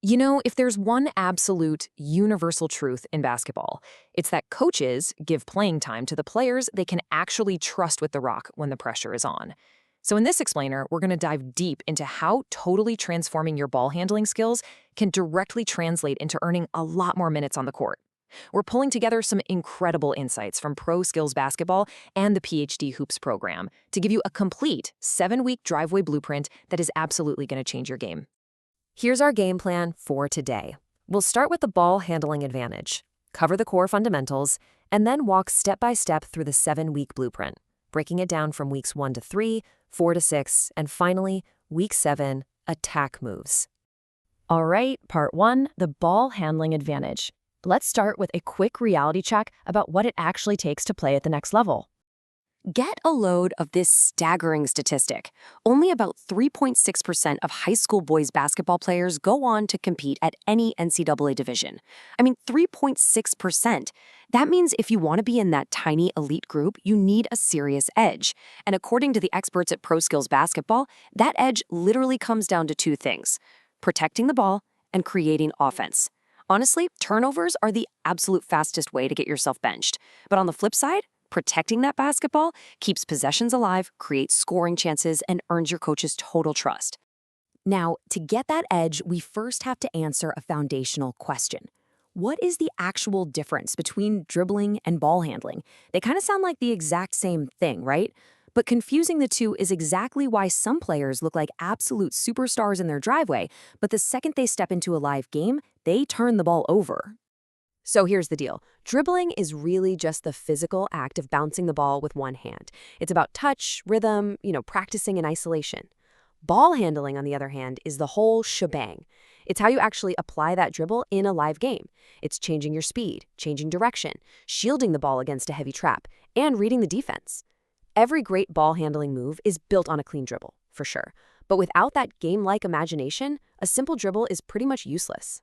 You know, if there's one absolute universal truth in basketball, it's that coaches give playing time to the players they can actually trust with the rock when the pressure is on. So in this explainer, we're going to dive deep into how totally transforming your ball handling skills can directly translate into earning a lot more minutes on the court. We're pulling together some incredible insights from Pro Skills Basketball and the PhD Hoops program to give you a complete 7-week driveway blueprint that is absolutely going to change your game. Here's our game plan for today. We'll start with the ball handling advantage, cover the core fundamentals, and then walk step by step through the 7-week blueprint, breaking it down from weeks 1 to 3, 4 to 6, and finally, week 7, attack moves. All right, part 1, the ball handling advantage. Let's start with a quick reality check about what it actually takes to play at the next level. Get a load of this staggering statistic. Only about 3.6% of high school boys basketball players go on to compete at any NCAA division. I mean, 3.6%. That means if you want to be in that tiny elite group, you need a serious edge. And according to the experts at Pro Skills Basketball, that edge literally comes down to 2 things: protecting the ball and creating offense. Honestly, turnovers are the absolute fastest way to get yourself benched. But on the flip side, protecting that basketball keeps possessions alive, creates scoring chances, and earns your coach's total trust. Now, to get that edge, we first have to answer a foundational question. What is the actual difference between dribbling and ball handling? They kind of sound like the exact same thing, right? But confusing the two is exactly why some players look like absolute superstars in their driveway, but the second they step into a live game, they turn the ball over. So here's the deal. Dribbling is really just the physical act of bouncing the ball with one hand. It's about touch, rhythm, practicing in isolation. Ball handling, on the other hand, is the whole shebang. It's how you actually apply that dribble in a live game. It's changing your speed, changing direction, shielding the ball against a heavy trap, and reading the defense. Every great ball handling move is built on a clean dribble, for sure. But without that game-like imagination, a simple dribble is pretty much useless.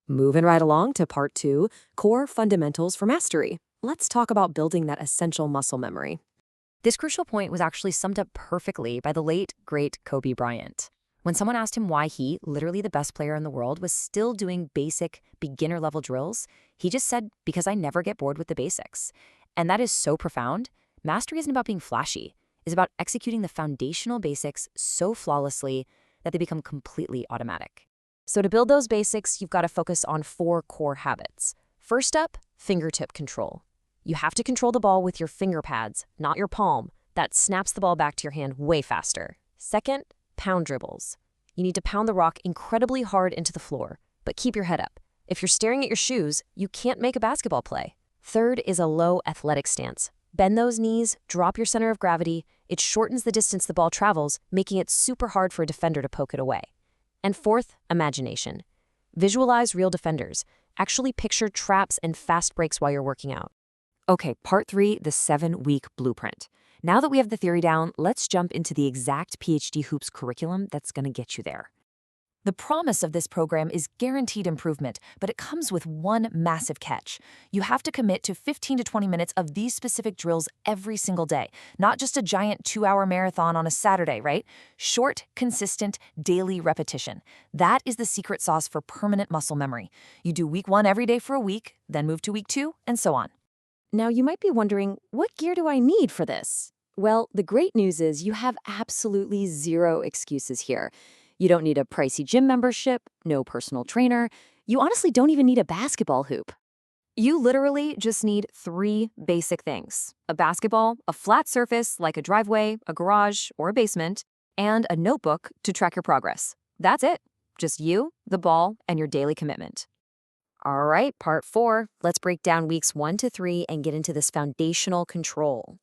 Moving right along to part 2, core fundamentals for mastery. Let's talk about building that essential muscle memory. This crucial point was actually summed up perfectly by the late, great Kobe Bryant. When someone asked him why he, literally the best player in the world, was still doing basic, beginner-level drills, he just said, "Because I never get bored with the basics." And that is so profound. Mastery isn't about being flashy. It's about executing the foundational basics so flawlessly that they become completely automatic. So to build those basics, you've got to focus on 4 core habits. First up, fingertip control. You have to control the ball with your finger pads, not your palm. That snaps the ball back to your hand way faster. Second, pound dribbles. You need to pound the rock incredibly hard into the floor, but keep your head up. If you're staring at your shoes, you can't make a basketball play. Third is a low athletic stance. Bend those knees, drop your center of gravity. It shortens the distance the ball travels, making it super hard for a defender to poke it away. And fourth, imagination. Visualize real defenders. Actually picture traps and fast breaks while you're working out. Okay, part 3, the 7-week blueprint. Now that we have the theory down, let's jump into the exact PhD Hoops curriculum that's going to get you there. The promise of this program is guaranteed improvement, but it comes with one massive catch. You have to commit to 15 to 20 minutes of these specific drills every single day, not just a giant 2-hour marathon on a Saturday, right? Short, consistent, daily repetition. That is the secret sauce for permanent muscle memory. You do week 1 every day for a week, then move to week 2, and so on. Now, you might be wondering, what gear do I need for this? Well, the great news is you have absolutely zero excuses here. You don't need a pricey gym membership, no personal trainer. You honestly don't even need a basketball hoop. You literally just need 3 basic things: a basketball, a flat surface like a driveway, a garage, or a basement, and a notebook to track your progress. That's it. Just you, the ball, and your daily commitment. All right, part 4. Let's break down weeks 1 to 3 and get into this foundational control.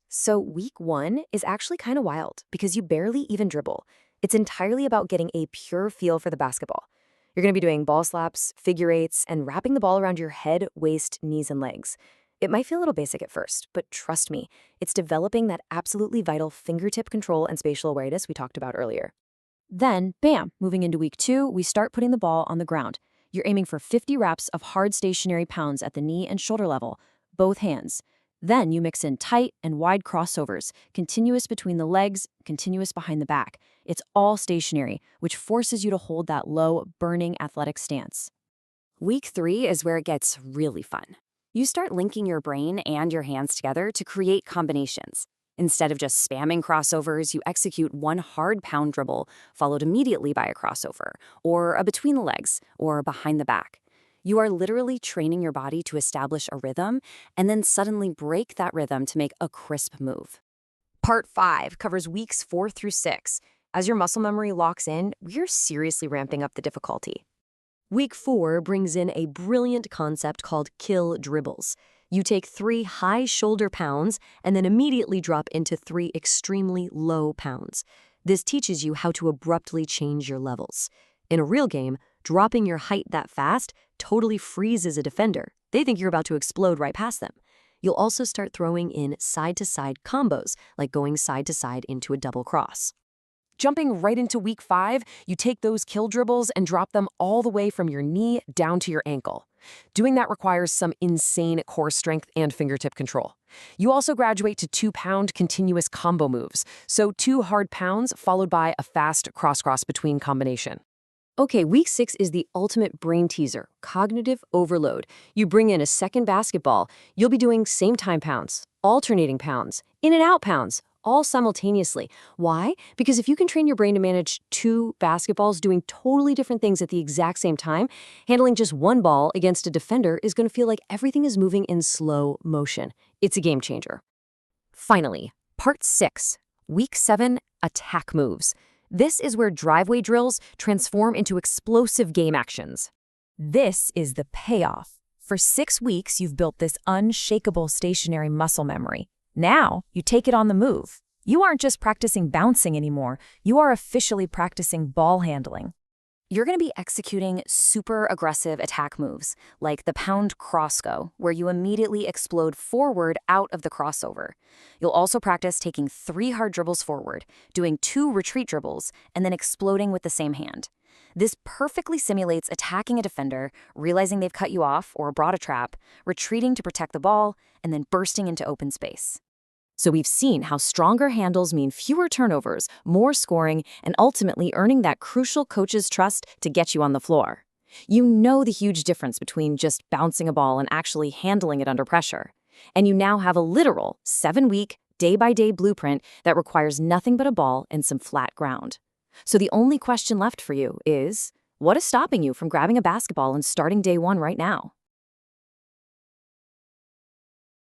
So week 1 is actually kind of wild because you barely even dribble. It's entirely about getting a pure feel for the basketball. You're going to be doing ball slaps, figure eights, and wrapping the ball around your head, waist, knees, and legs. It might feel a little basic at first, but trust me, it's developing that absolutely vital fingertip control and spatial awareness we talked about earlier. Then, bam, moving into week 2, we start putting the ball on the ground. You're aiming for 50 reps of hard stationary pounds at the knee and shoulder level, both hands. Then you mix in tight and wide crossovers, continuous between the legs, continuous behind the back. It's all stationary, which forces you to hold that low, burning athletic stance. Week 3 is where it gets really fun. You start linking your brain and your hands together to create combinations. Instead of just spamming crossovers, you execute one hard pound dribble, followed immediately by a crossover, or a between the legs, or behind the back. You are literally training your body to establish a rhythm and then suddenly break that rhythm to make a crisp move. Part 5 covers weeks 4 through 6. As your muscle memory locks in, we're seriously ramping up the difficulty. Week 4 brings in a brilliant concept called kill dribbles. You take 3 high shoulder pounds and then immediately drop into 3 extremely low pounds. This teaches you how to abruptly change your levels. In a real game, dropping your height that fast totally freezes a defender. They think you're about to explode right past them. You'll also start throwing in side-to-side combos, like going side-to-side into a double cross. Jumping right into week 5, you take those kill dribbles and drop them all the way from your knee down to your ankle. Doing that requires some insane core strength and fingertip control. You also graduate to 2-pound continuous combo moves, so 2 hard pounds followed by a fast cross-cross between combination. Okay, week 6 is the ultimate brain teaser, cognitive overload. You bring in a second basketball. You'll be doing same time pounds, alternating pounds, in and out pounds, all simultaneously. Why? Because if you can train your brain to manage 2 basketballs doing totally different things at the exact same time, handling just one ball against a defender is going to feel like everything is moving in slow motion. It's a game changer. Finally, Part 6, Week 7, Attack Moves. This is where driveway drills transform into explosive game actions. This is the payoff. For 6 weeks, you've built this unshakable stationary muscle memory. Now, you take it on the move. You aren't just practicing bouncing anymore. You are officially practicing ball handling. You're going to be executing super aggressive attack moves, like the pound cross-go, where you immediately explode forward out of the crossover. You'll also practice taking 3 hard dribbles forward, doing 2 retreat dribbles, and then exploding with the same hand. This perfectly simulates attacking a defender, realizing they've cut you off or brought a trap, retreating to protect the ball, and then bursting into open space. So we've seen how stronger handles mean fewer turnovers, more scoring, and ultimately earning that crucial coach's trust to get you on the floor. You know the huge difference between just bouncing a ball and actually handling it under pressure. And you now have a literal 7-week, day-by-day blueprint that requires nothing but a ball and some flat ground. So the only question left for you is, what is stopping you from grabbing a basketball and starting day 1 right now?